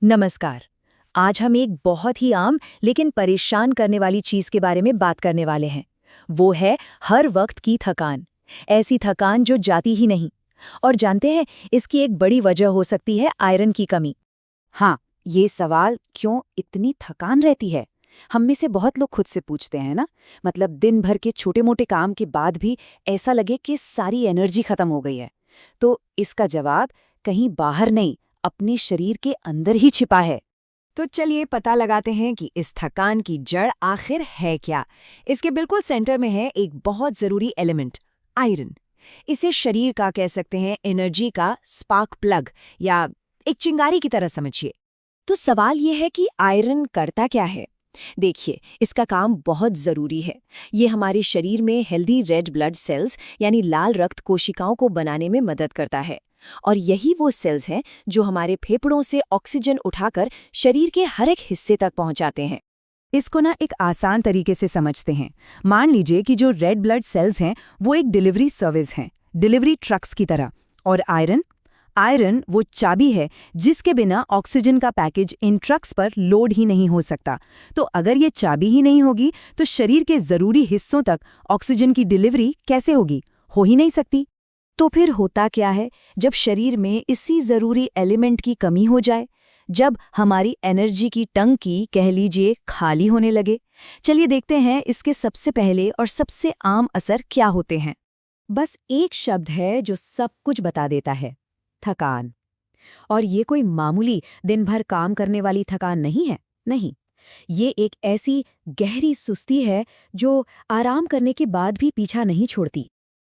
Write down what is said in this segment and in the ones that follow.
नमस्कार। आज हम एक बहुत ही आम लेकिन परेशान करने वाली चीज के बारे में बात करने वाले हैं। वो है हर वक्त की थकान। ऐसी थकान जो जाती ही नहीं। और जानते हैं, इसकी एक बड़ी वजह हो सकती है आयरन की कमी। हाँ, ये सवाल क्यों इतनी थकान रहती है? हम में से बहुत लोग खुद से पूछते हैं ना। मतलब दिन भर के छोटे-मोटे काम के बाद भी ऐसा लगे कि सारी एनर्जी खत्म हो गई है। तो इसका जवाब कहीं बाहर नहीं, अपने शरीर के अंदर ही छिपा है। तो चलिए पता लगाते हैं कि इस थकान की जड़ आखिर है क्या। इसके बिल्कुल सेंटर में है एक बहुत जरूरी एलिमेंट, आयरन। इसे शरीर का कह सकते हैं एनर्जी का स्पार्क प्लग या एक चिंगारी की तरह समझिए। तो सवाल ये है कि आयरन करता क्या है। देखिए, इसका काम बहुत जरूरी है। ये हमारे शरीर में हेल्दी रेड ब्लड सेल्स यानी लाल रक्त कोशिकाओं को बनाने में मदद करता है। और यही वो सेल्स हैं जो हमारे फेफड़ों से ऑक्सीजन उठाकर शरीर के हर एक हिस्से तक पहुंचाते हैं। इसको ना एक आसान तरीके से समझते हैं। मान लीजिए कि जो रेड ब्लड सेल्स हैं वो एक डिलीवरी सर्विस हैं, डिलीवरी ट्रक्स की तरह। और आयरन आयरन वो चाबी है जिसके बिना ऑक्सीजन का पैकेज इन ट्रक्स पर लोड ही नहीं हो सकता। तो अगर ये चाबी ही नहीं होगी तो शरीर के जरूरी हिस्सों तक ऑक्सीजन की डिलीवरी कैसे होगी? हो ही नहीं सकती। तो फिर होता क्या है जब शरीर में इसी जरूरी एलिमेंट की कमी हो जाए, जब हमारी एनर्जी की टंकी कह लीजिए खाली होने लगे? चलिए देखते हैं इसके सबसे पहले और सबसे आम असर क्या होते हैं। बस एक शब्द है जो सब कुछ बता देता है, थकान। और ये कोई मामूली दिन भर काम करने वाली थकान नहीं है, नहीं। ये एक ऐसी गहरी सुस्ती है जो आराम करने के बाद भी पीछा नहीं छोड़ती।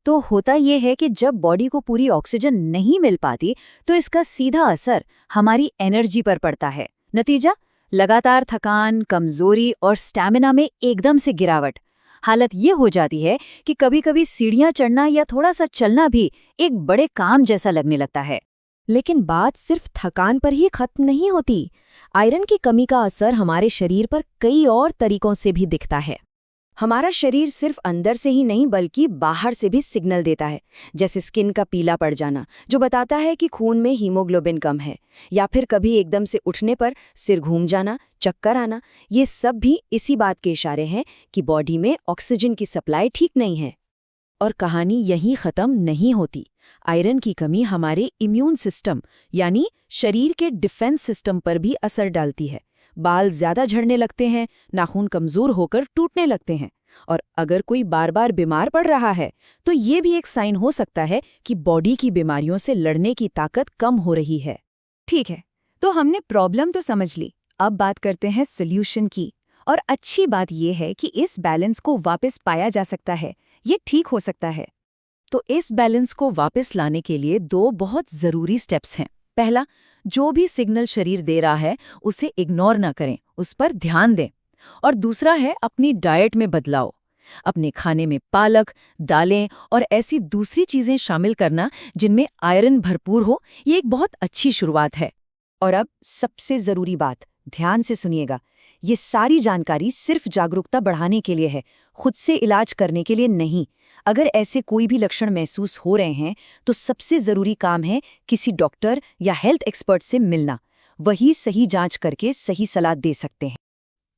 तो होता ये है कि जब बॉडी को पूरी ऑक्सीजन नहीं मिल पाती तो इसका सीधा असर हमारी एनर्जी पर पड़ता है। नतीजा, लगातार थकान, कमजोरी और स्टैमिना में एकदम से गिरावट। हालत ये हो जाती है कि कभी-कभी सीढ़ियां चढ़ना या थोड़ा सा चलना भी एक बड़े काम जैसा लगने लगता है। लेकिन बात सिर्फ थकान पर ही खत्म नहीं होती। आयरन की कमी का असर हमारे शरीर पर कई और तरीकों से भी दिखता है। हमारा शरीर सिर्फ अंदर से ही नहीं बल्कि बाहर से भी सिग्नल देता है, जैसे स्किन का पीला पड़ जाना जो बताता है कि खून में हीमोग्लोबिन कम है, या फिर कभी एकदम से उठने पर सिर घूम जाना, चक्कर आना। ये सब भी इसी बात के इशारे हैं कि बॉडी में ऑक्सीजन की सप्लाई ठीक नहीं है। और कहानी यहीं खत्म नहीं होती। आयरन की कमी हमारे इम्यून सिस्टम यानी शरीर के डिफेंस सिस्टम पर भी असर डालती है। बाल ज्यादा झड़ने लगते हैं, नाखून कमजोर होकर टूटने लगते हैं। और अगर कोई बार बार बीमार पड़ रहा है तो ये भी एक साइन हो सकता है कि बॉडी की बीमारियों से लड़ने की ताकत कम हो रही है। ठीक है, तो हमने प्रॉब्लम तो समझ ली। अब बात करते हैं सोल्यूशन की। और अच्छी बात यह है कि इस बैलेंस को वापस पाया जा सकता है, ये ठीक हो सकता है। तो इस बैलेंस को वापस लाने के लिए दो बहुत जरूरी स्टेप्स हैं। पहला, जो भी सिग्नल शरीर दे रहा है उसे इग्नोर ना करें, उस पर ध्यान दें। और दूसरा है अपनी डाइट में बदलाव। अपने खाने में पालक, दालें और ऐसी दूसरी चीजें शामिल करना जिनमें आयरन भरपूर हो, ये एक बहुत अच्छी शुरुआत है। और अब सबसे जरूरी बात, ध्यान से सुनिएगा। ये सारी जानकारी सिर्फ जागरूकता बढ़ाने के लिए है, खुद से इलाज करने के लिए नहीं। अगर ऐसे कोई भी लक्षण महसूस हो रहे हैं तो सबसे जरूरी काम है किसी डॉक्टर या हेल्थ एक्सपर्ट से मिलना। वही सही जांच करके सही सलाह दे सकते हैं।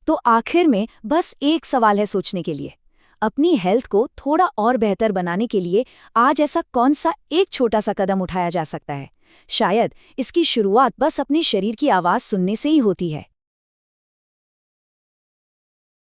तो आखिर में बस एक सवाल है सोचने के लिए। अपनी हेल्थ को थोड़ा और बेहतर बनाने के लिए आज ऐसा कौन सा एक छोटा सा कदम उठाया जा सकता है? शायद इसकी शुरुआत बस अपने शरीर की आवाज़ सुनने से ही होती है।